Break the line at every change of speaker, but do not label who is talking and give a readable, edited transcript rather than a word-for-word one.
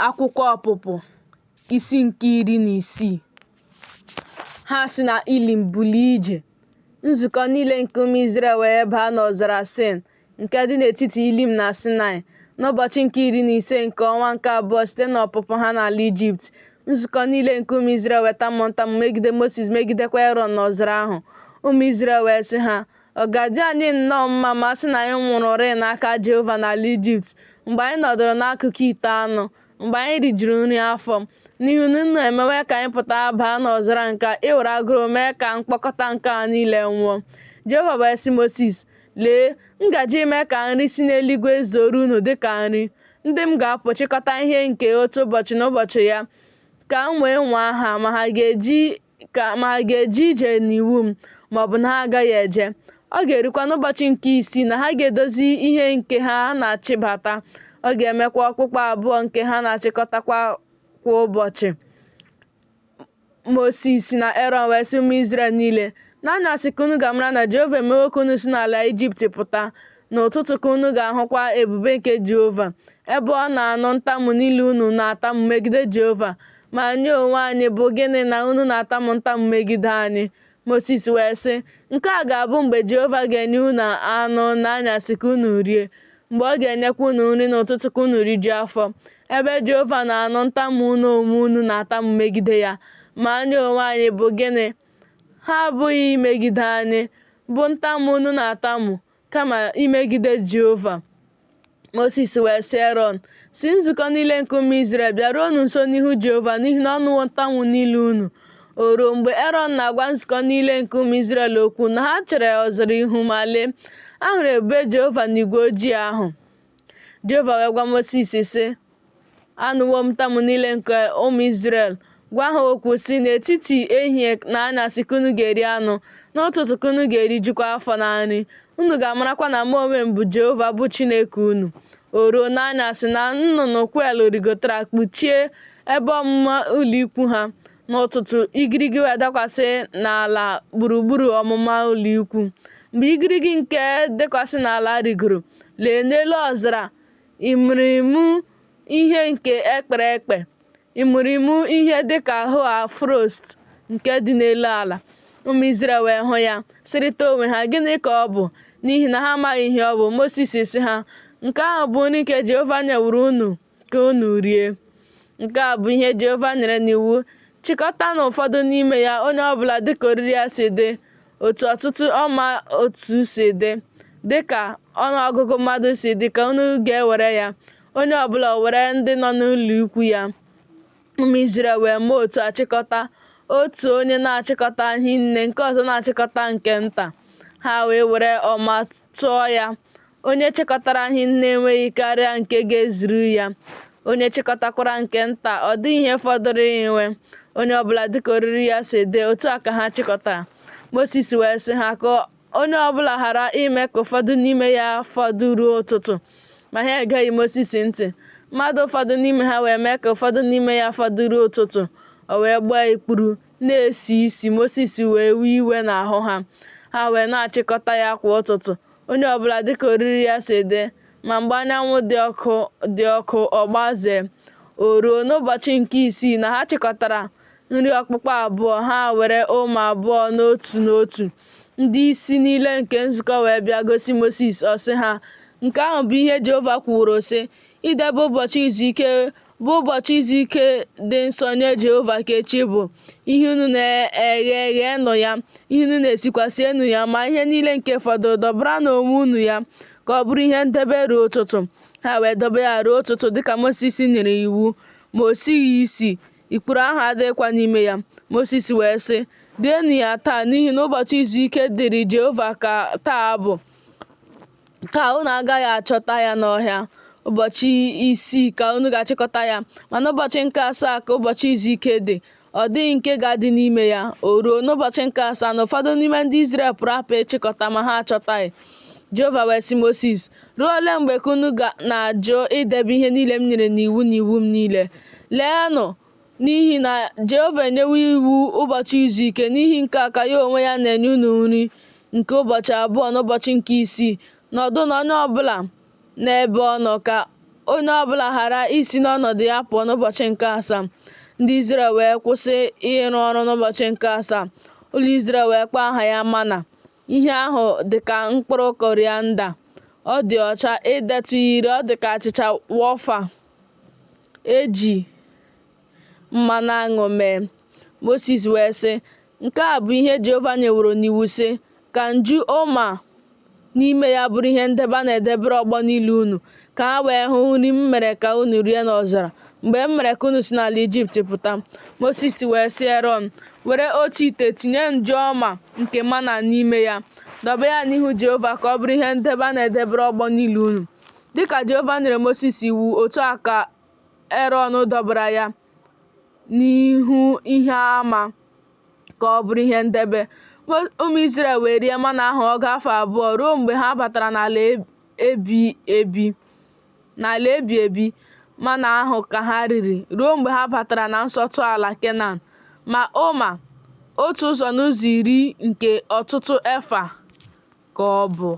Akwụkwọ Ọpụpụ isi nke 16. Ha si na Elim bulie ije. Nzukọ niile nke ụmụ Izrel wee baa n'ọzara Sin, nke dị n'etiti Elim na Sinai, n'ụbọchị nke 15 nke ọnwa nke abụọ site n'ọpụpụ ha n'ala Ijipt. Nzukọ niile nke ụmụ Izrel wee tamu ntamu megide Mosis, megidekwa Erọn n'ọzara ahụ. Ụmụ Izrel wee sị ha, ọ ga-adị anyị nnọọ mma ma a sị na anyị nwụrụrị n'aka Jehova n'ala Ijipt, mgbe anyị nọdụrụ n'akụkụ ite anụ, mgbe anyị rijuru nri afọ. N'ihi na unu emewe ka anyị pụta baa n'ọzara nke a, iwere agụrụ mee ka mkpokọta nke a niile nwụọ. Jehova wee sị Mosis, lee, m gaje ime ka nri si n'eluigwe zoro unu dịka nri. Ndị m ga-apụ chịkọta ihe nke otu ụbọchị n'ụbọchị ya, ka m wee nwaa ha ma ha ga-eje ije n'iwu m, maọbụ na ha agaghị eje. Ọ ga-erukwa n'ụbọchị nke 6 na ha ga-edozi ihe nke ha na-achịbata. Ọ ga-emekwa ọkpụkpụ abụọ nke ha na-achịkọtakwa kwa ụbọchị. Mosis na Erọn wee sị ụmụ Izrel niile, n'anyasị ka unu ga-amara na Jehova emewo ka unu si n'ala Ijipt pụta. N'ụtụtụ ka unu ga-ahụkwa ebube nke Jehova, ebe ọ na-anụ ntamu niile unu na-atamu megide Jehova. Ma anyị onwe anyị bụ gịnị na unu na-atamu ntamu megide anyị? Mosis wee sị, nke a ga-abụ mgbe Jehova ga-enye unu anụ n'anyasị ka unu rie, mgbe ọ ga-enyekwa unu nri n'ụtụtụ ka unu rijuo afọ. Ebe Jehova na-anụ ntamu unu onwe unu na-atamu megide ya. Ma anyị onwe anyị bụ gịnị? Ha abụghị imegide anyị, bụ ntamu unu na-atamu, kama imegide Jehova. Mosis wee sị Erọn, si nzukọ niile nke ụmụ Izrel bịaruonụ nso n'ihu Jehova, n'ihi na ọ nụwo ntamu niile unu. O ruo mgbe Erọn na-agwa nzukọ niile nke ụmụ Izrel okwu na ha chere ọzara ihu, ma lee, a hụrụ ebube Jehova n'igwe ojii ahụ. Jehova wee gwa Mosis sị, anụwo m ntamu niile nke ụmụ Izrel. Gwa ha okwu sị, n'etiti ehihie na anyasị ka unu ga-eri anụ, n'ụtụtụ ka unu ga-erijukwa afọ na nri. Unu ga-amarakwa na mụ onwe m bụ Jehova bụ Chineke unu. O ruo n'anyasị na nnụnụ kweel rigotara kpuchie ebe ọmụma ụlọ ikwu ha. N'ụtụtụ igirigi wee dakwasị n'ala gburugburu ọmụma ụlọ ikwu. Mgbe igirigi nke dakwasị n'ala rigoro, lee, n'elu ọzara imurimu ihe nke ekpere ekpe, imurimu ihe dịka hoa frost nke dị n'elu ala. Ụmụ Izrel wee hụ ya, sịrịta onwe ha, gịnị ka ọ bụ? N'ihi na ha amaghị ihe ọ bụ. Mosis sị ha, nke ahụ bụ nri nke Jehova nyewuru unu ka unu rie. Nke a bụ ihe Jehova nyere n'iwu, chịkọtanụ ụfọdụ n'ime ya, onye ọbụla dịka oriri ya si dị, otu ọtụtụ ọma otu si dị, dịka ọnụọgụgụ mmadụ si dị ka unu ga-ewere ya. Onye ọbụla were ndị nọ n'ụlọ ikwu ya. Ụmụ Izrel wee mee otu achịkọta, otu onye na-achịkọta hinne, nke ọzọ na-achịkọta nke nta. Ha wee were ọma tụọ ya. Onye chịkọtara hinne enweghị karịa nke ga-ezuru ya. Onye chịkọtakwara nke nta, ọ dịghị ihe fọdụrụ inwe. Onye ọbụla dịka oriri ya si dị, otu a ka ha chịkọtara. Mosis wee sị ha ka onye ọbụla ghara ime ka ụfọdụ n'ime ya fọdụ ruo ụtụtụ. Ma ha egeghị Mosis ntị. Mmadụ ụfọdụ n'ime ha wee mee ka ụfọdụ n'ime ya fọdụ ruo ụtụtụ. O wee gbaa ikpuru na-esi isi. Mosis wee wee iwe n'ahụ ha. Ha wee na-achịkọta ya kwa ụtụtụ, onye ọbụla dịka oriri ya si dị. Ma mgbe anyanwụ dị ọkụ ọ gbazee. O ruo n'ụbọchị nke 6 na ha chịkọtara nri ọkpụkpụ abụọ, ha were ụmụ abụọ n'otu n'otu. Ndị isi niile nke nzukọ wee bịa gosi Mosis, ọ sị ha, nke ahụ bụ ihe Jehova kwuru sị, idebe ụbọchị izu ike bụ ụbọchị izu ike dị nsọ nye Jehova, ka echi bụ. Ihe unu na-eghe nụ ya, ihe unu na-esikwasị enu ya, ma ihe niile nke fọdụrụ dọbara n'onwe unu ya, ka ọ bụrụ ihe ndebe ruo ụtụtụ. Ha wee dobe ya ruo ụtụtụ dịka Mosis nyere iwu, ma o sighị isi, ikpuru ahụ adịghịkwa n'ime ya. Mosis wee sị, rienụ ya taa, n'ihi na ụbọchị izu ike dịrị Jehova ka taa bụ, ka unu agaghị achọta ya n'ọhịa. Ụbọchị 6 ka unu ga-achịkọta ya, ma n'ụbọchị nke 7 ka ụbọchị izu ike dị, ọ dịghị nke ga-adị n'ime ya. O ruo n'ụbọchị nke 7 na ụfọdụ n'ime ndị Izrel pụrụ apụ ịchịkọta, ma ha achọtaghị. Jehova wee sị Mosis, ruo ole mgbe ka unu na-ajụ idebe ihe niile m nyere n'iwu m niile? Leenụ, n'ihi na Jehova enyewo iwu ụbọchị izu ike, n'ihi nke a ka ya onwe ya na-enye unu nri nke ụbọchị abụọ n'ụbọchị nke 6. Nọdụ na onye ọbụla n'ebe ọ nọ, ka onye ọbụla ghara isi n'ọnọdụ ya pụọ n'ụbọchị nke asaa. Ndị Izrel wee kwụsị ịrụ ọrụ n'ụbọchị nke asaa. Ụlọ Izrel wee kpọọ aha ya Mana. Ihe ahụ dịka mkpụrụ korianda. Ọ dị ọcha, ịdetụ iri, ọ dịka achịcha wọfa eji mmanụ aṅụ mee. Mosis wee sị, nke a bụ ihe Jehova nyeworo n'iwu sị, ka nju ọma n'ime ya bụrụ ihe ndebe a na-edebere ọgbọ niile unu, ka ha wee hụ nri m mere ka unu rie n'ọzara, mgbe m mere ka unu si n'ala Ijipt pụta. Mosis wee sị Erọn, were otu ite tinye nju ọma nke mana n'ime ya, dọba ya n'ihu Jehova ka ọ bụrụ ihe ndebe a na-edebere ọgbọ niile unu. Dịka Jehova nyere Mosis iwu, otu a ka Erọn dọbara ya n'ihu ihe ama ka ọ bụrụ ihe ndebe. Ụmụ Izrel wee rie mana ahụ ọgụ afọ abụọ ruo mgbe ha batara n'ala ebi ebi. Mana ahụ ka ha riri ruo mgbe ha batara na nsọtụ ala Kenan. Ma ụma, otu ụzọ n'ụzọ iri nke ọtụtụ efa ka ọ bụ.